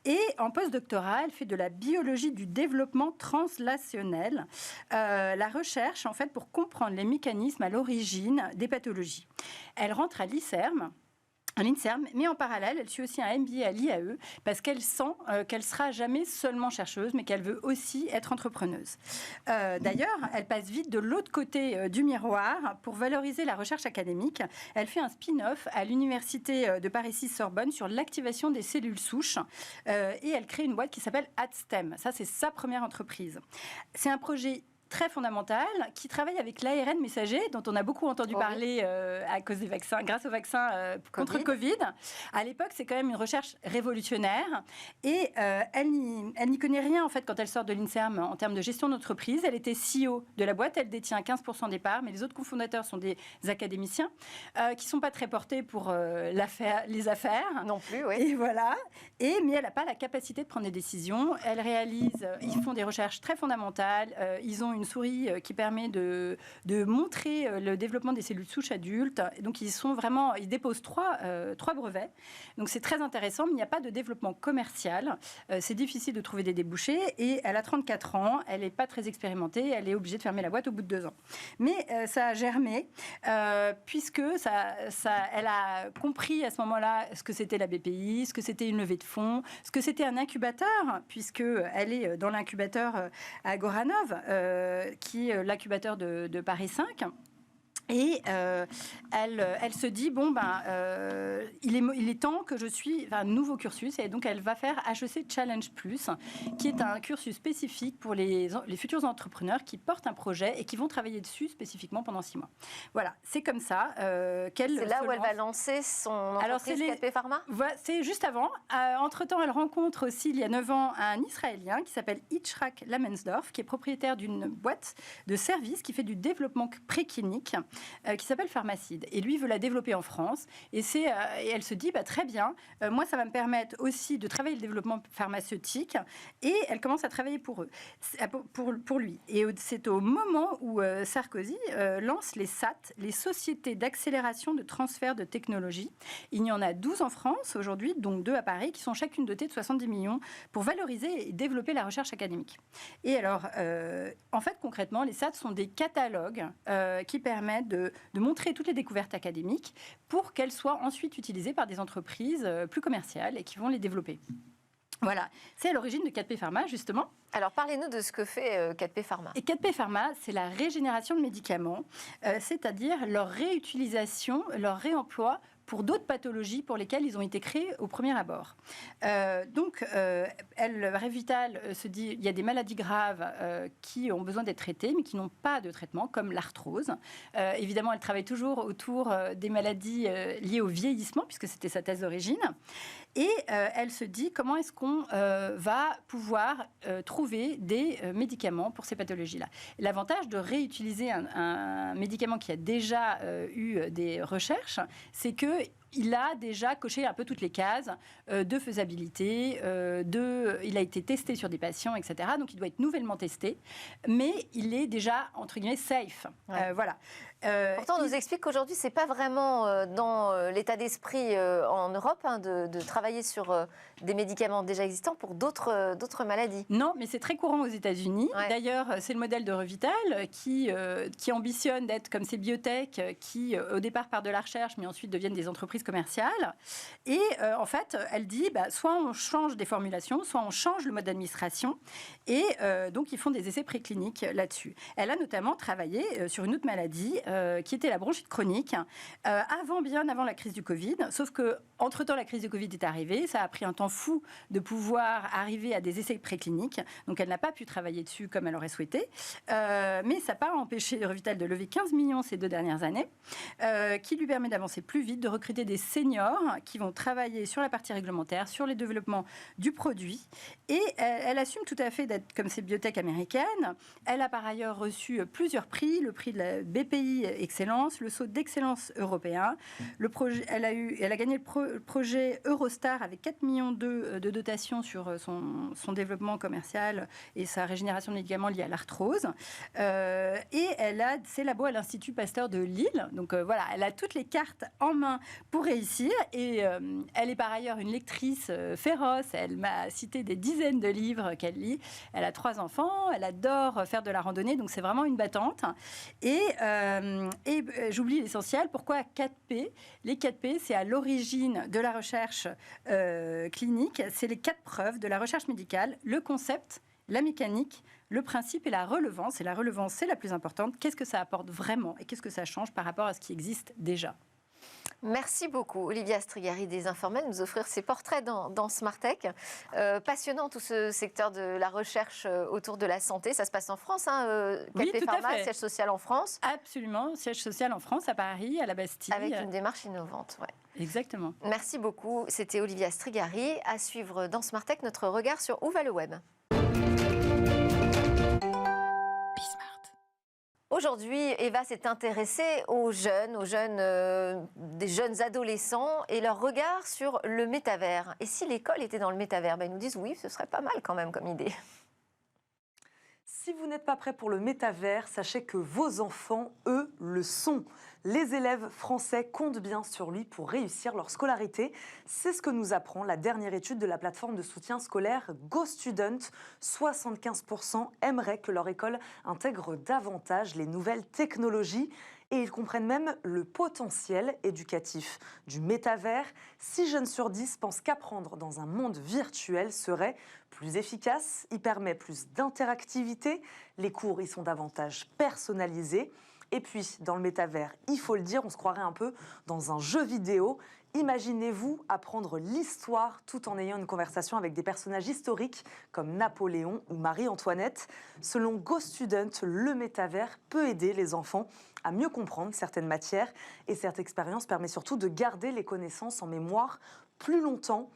Et en postdoctorat, elle fait de la biologie du développement translationnel, la recherche en fait pour comprendre les mécanismes à l'origine des pathologies. Elle rentre à l'INSERM, mais en parallèle, elle suit aussi un MBA à l'IAE parce qu'elle sent qu'elle sera jamais seulement chercheuse, mais qu'elle veut aussi être entrepreneuse. D'ailleurs, elle passe vite de l'autre côté du miroir pour valoriser la recherche académique. Elle fait un spin-off à l'université de Paris-6-Sorbonne sur l'activation des cellules souches et elle crée une boîte qui s'appelle AdStem. Ça, c'est sa première entreprise. C'est un projet très fondamentale qui travaille avec l'ARN messager, dont on a beaucoup entendu parler à cause des vaccins, grâce aux vaccins contre le Covid. À l'époque, c'est quand même une recherche révolutionnaire et elle n'y connaît rien en fait quand elle sort de l'INSERM en termes de gestion d'entreprise. Elle était CEO de la boîte, elle détient 15% des parts, mais les autres cofondateurs sont des académiciens qui ne sont pas très portés pour les affaires. Non plus, oui. Et voilà. Mais elle n'a pas la capacité de prendre des décisions. Ils font des recherches très fondamentales. Ils ont une souris qui permet de montrer le développement des cellules souches adultes. Donc, ils déposent trois brevets. Donc, c'est très intéressant, mais il n'y a pas de développement commercial. C'est difficile de trouver des débouchés. Et elle a 34 ans. Elle n'est pas très expérimentée. Elle est obligée de fermer la boîte au bout de 2 ans. Mais ça a germé, puisque elle a compris à ce moment-là ce que c'était la BPI, ce que c'était une levée de fonds, ce que c'était un incubateur, puisqu'elle est dans l'incubateur à Goranov, qui est l'incubateur de Paris 5. Et elle se dit, il est temps que je suive un nouveau cursus. Et donc, elle va faire HEC Challenge Plus, qui est un cursus spécifique pour les futurs entrepreneurs qui portent un projet et qui vont travailler dessus spécifiquement pendant 6 mois. Voilà, c'est comme ça qu'elle C'est là où elle va lancer son entreprise KP Pharma ? C'est juste avant. Entre-temps, elle rencontre aussi, il y a 9 ans, un Israélien qui s'appelle Yitzhak Lamensdorf, qui est propriétaire d'une boîte de services qui fait du développement préclinique, qui s'appelle Pharmacide. Et lui veut la développer en France. Et elle se dit, très bien, moi, ça va me permettre aussi de travailler le développement pharmaceutique. Et elle commence à travailler pour lui. Et c'est au moment où Sarkozy lance les SAT, les sociétés d'accélération de transfert de technologie. Il y en a 12 en France aujourd'hui, dont 2 à Paris, qui sont chacune dotées de 70 millions pour valoriser et développer la recherche académique. Et alors, en fait, concrètement, les SAT sont des catalogues qui permettent de montrer toutes les découvertes académiques pour qu'elles soient ensuite utilisées par des entreprises plus commerciales et qui vont les développer. Voilà, c'est à l'origine de 4P Pharma, justement. Alors, parlez-nous de ce que fait 4P Pharma. Et 4P Pharma, c'est la régénération de médicaments, c'est-à-dire leur réutilisation, leur réemploi pour d'autres pathologies pour lesquelles ils ont été créés au premier abord. Revital se dit il y a des maladies graves qui ont besoin d'être traitées, mais qui n'ont pas de traitement, comme l'arthrose. Évidemment, elle travaille toujours autour des maladies liées au vieillissement, puisque c'était sa thèse d'origine. Et elle se dit comment est-ce qu'on va pouvoir trouver des médicaments pour ces pathologies-là. L'avantage de réutiliser un médicament qui a déjà eu des recherches, c'est que il a déjà coché un peu toutes les cases de faisabilité, il a été testé sur des patients, etc. Donc, il doit être nouvellement testé, mais il est déjà, entre guillemets, safe. Ouais. Voilà. Pourtant, on nous explique qu'aujourd'hui, ce n'est pas vraiment dans l'état d'esprit en Europe de travailler sur des médicaments déjà existants pour d'autres maladies. Non, mais c'est très courant aux États-Unis. Ouais. D'ailleurs, c'est le modèle de Revital qui ambitionne d'être comme ces biotech qui, au départ, partent de la recherche, mais ensuite deviennent des entreprises commerciales. Et en fait, elle dit, soit on change des formulations, soit on change le mode d'administration. Et donc, ils font des essais précliniques là-dessus. Elle a notamment travaillé sur une autre maladie qui était la bronchite chronique, bien avant la crise du Covid. Sauf que, entre-temps, la crise du Covid est arrivée. Ça a pris un temps fou de pouvoir arriver à des essais précliniques. Donc, elle n'a pas pu travailler dessus comme elle aurait souhaité. Mais ça n'a pas empêché Revital de lever 15 millions ces 2 dernières années, qui lui permet d'avancer plus vite, de recruter des seniors qui vont travailler sur la partie réglementaire, sur les développements du produit. Et elle assume tout à fait d'être comme ces biotech américaines. Elle a par ailleurs reçu plusieurs prix, le prix de la BPI Excellence, le saut d'excellence européen. Elle a gagné le projet Eurostar avec 4 millions de dotation sur son développement commercial et sa régénération de médicaments liés à l'arthrose. Et elle a ses labos à l'Institut Pasteur de Lille. Donc voilà, elle a toutes les cartes en main pour réussir. Et elle est par ailleurs une lectrice féroce. Elle m'a cité des dizaines de livres qu'elle lit. Elle a 3 enfants. Elle adore faire de la randonnée. Donc c'est vraiment une battante. Et j'oublie l'essentiel. Pourquoi 4P ? Les 4P, c'est à l'origine de la recherche clinique. C'est les 4 preuves de la recherche médicale. Le concept, la mécanique, le principe et la relevance. Et la relevance, c'est la plus importante. Qu'est-ce que ça apporte vraiment et qu'est-ce que ça change par rapport à ce qui existe déjà ? Merci beaucoup, Olivia Strigari des Informels, nous offrir ces portraits dans Smart Tech. Passionnant tout ce secteur de la recherche autour de la santé. Ça se passe en France, KP Pharma, siège social en France. Absolument, siège social en France, à Paris, à la Bastille. Avec une démarche innovante, ouais. Exactement. Merci beaucoup. C'était Olivia Strigari. À suivre dans Smart Tech, notre regard sur où va le web. Aujourd'hui, Eva s'est intéressée aux jeunes, des jeunes adolescents et leur regard sur le métavers. Et si l'école était dans le métavers, ils nous disent oui, ce serait pas mal quand même comme idée. Si vous n'êtes pas prêt pour le métavers, sachez que vos enfants, eux, le sont. Les élèves français comptent bien sur lui pour réussir leur scolarité. C'est ce que nous apprend la dernière étude de la plateforme de soutien scolaire GoStudent. 75% aimeraient que leur école intègre davantage les nouvelles technologies. Et ils comprennent même le potentiel éducatif du métavers. 6 jeunes sur 10 pensent qu'apprendre dans un monde virtuel serait plus efficace. Il permet plus d'interactivité. Les cours y sont davantage personnalisés. Et puis, dans le métavers, il faut le dire, on se croirait un peu dans un jeu vidéo. Imaginez-vous apprendre l'histoire tout en ayant une conversation avec des personnages historiques comme Napoléon ou Marie-Antoinette. Selon GoStudent, le métavers peut aider les enfants à mieux comprendre certaines matières et cette expérience permet surtout de garder les connaissances en mémoire plus longtemps.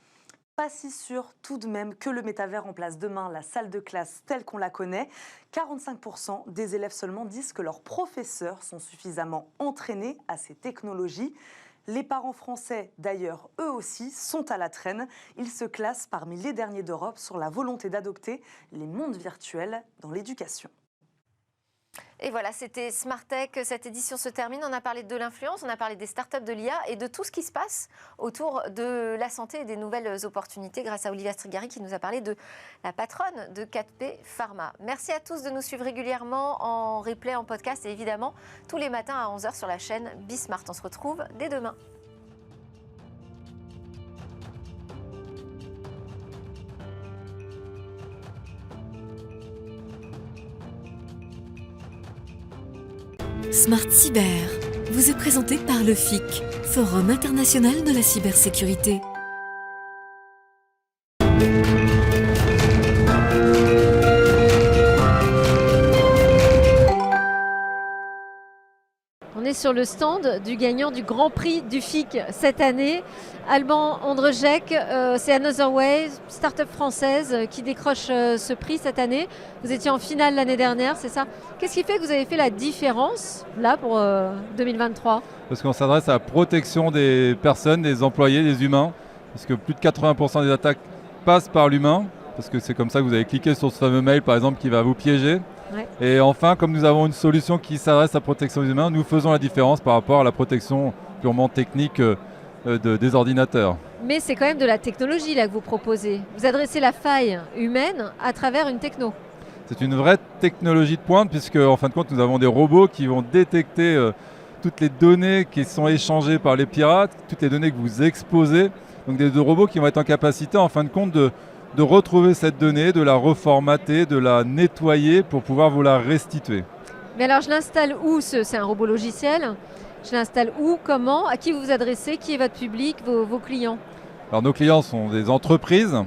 Pas si sûr tout de même que le métavers remplace demain la salle de classe telle qu'on la connaît. 45% des élèves seulement disent que leurs professeurs sont suffisamment entraînés à ces technologies. Les parents français, d'ailleurs, eux aussi, sont à la traîne. Ils se classent parmi les derniers d'Europe sur la volonté d'adopter les mondes virtuels dans l'éducation. Et voilà, c'était Smart Tech. Cette édition se termine. On a parlé de l'influence, on a parlé des startups de l'IA et de tout ce qui se passe autour de la santé et des nouvelles opportunités grâce à Olivia Strigari qui nous a parlé de la patronne de 4P Pharma. Merci à tous de nous suivre régulièrement en replay, en podcast et évidemment tous les matins à 11h sur la chaîne Bismart. On se retrouve dès demain. Smart Cyber vous est présenté par le FIC, Forum international de la cybersécurité. On est sur le stand du gagnant du Grand Prix du FIC cette année, Alban Ondrejec. C'est Another Way, start-up française qui décroche ce prix cette année. Vous étiez en finale l'année dernière, c'est ça? Qu'est-ce qui fait que vous avez fait la différence là pour 2023? Parce qu'on s'adresse à la protection des personnes, des employés, des humains. Parce que plus de 80% des attaques passent par l'humain. Parce que c'est comme ça que vous avez cliqué sur ce fameux mail par exemple qui va vous piéger. Ouais. Et enfin, comme nous avons une solution qui s'adresse à la protection des humains, nous faisons la différence par rapport à la protection purement technique des ordinateurs. Mais c'est quand même de la technologie là que vous proposez. Vous adressez la faille humaine à travers une techno. C'est une vraie technologie de pointe puisque en fin de compte nous avons des robots qui vont détecter toutes les données qui sont échangées par les pirates, toutes les données que vous exposez. Donc des robots qui vont être en capacité en fin de compte de retrouver cette donnée, de la reformater, de la nettoyer pour pouvoir vous la restituer. Mais alors je l'installe où? C'est un robot logiciel. Je l'installe où? Comment? À qui vous vous adressez? Qui est votre public, vos clients? Alors nos clients sont des entreprises.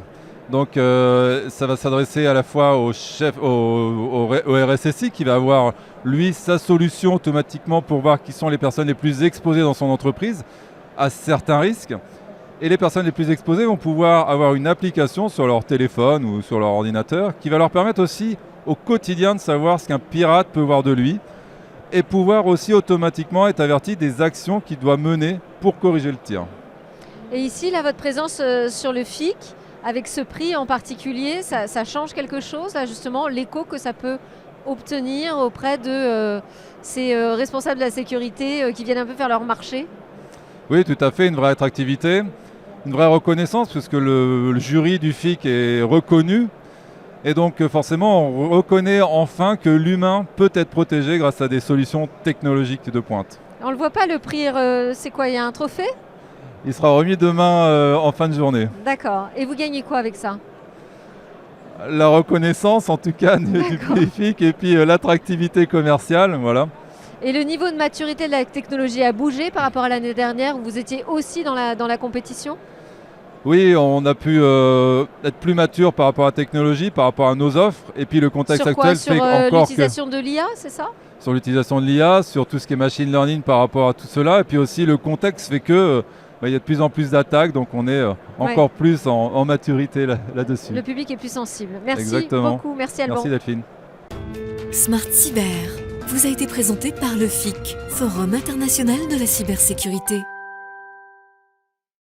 Donc ça va s'adresser à la fois au chef, au RSSI qui va avoir lui sa solution automatiquement pour voir qui sont les personnes les plus exposées dans son entreprise à certains risques. Et les personnes les plus exposées vont pouvoir avoir une application sur leur téléphone ou sur leur ordinateur qui va leur permettre aussi au quotidien de savoir ce qu'un pirate peut voir de lui et pouvoir aussi automatiquement être averti des actions qu'il doit mener pour corriger le tir. Et ici, là, votre présence sur le FIC, avec ce prix en particulier, ça change quelque chose, là, justement, l'écho que ça peut obtenir auprès de ces responsables de la sécurité qui viennent un peu faire leur marché? Oui, tout à fait, une vraie attractivité. Une vraie reconnaissance puisque le jury du FIC est reconnu et donc forcément on reconnaît enfin que l'humain peut être protégé grâce à des solutions technologiques de pointe. On ne le voit pas le prix, c'est quoi? Il y a un trophée? Il sera remis demain en fin de journée. D'accord. Et vous gagnez quoi avec ça? La reconnaissance en tout cas du prix FIC et puis l'attractivité commerciale, voilà. Et le niveau de maturité de la technologie a bougé par rapport à l'année dernière, où vous étiez aussi dans la compétition? Oui, on a pu être plus mature par rapport à la technologie, par rapport à nos offres. Et puis le contexte actuel fait Sur encore l'utilisation de l'IA, c'est ça? Sur l'utilisation de l'IA, sur tout ce qui est machine learning par rapport à tout cela. Et puis aussi le contexte fait que il y a de plus en plus d'attaques, donc on est encore plus en maturité là-dessus. Le public est plus sensible. Merci Exactement. beaucoup, merci Alban. Merci Delphine. Smart Cyber vous a été présenté par le FIC, Forum international de la cybersécurité.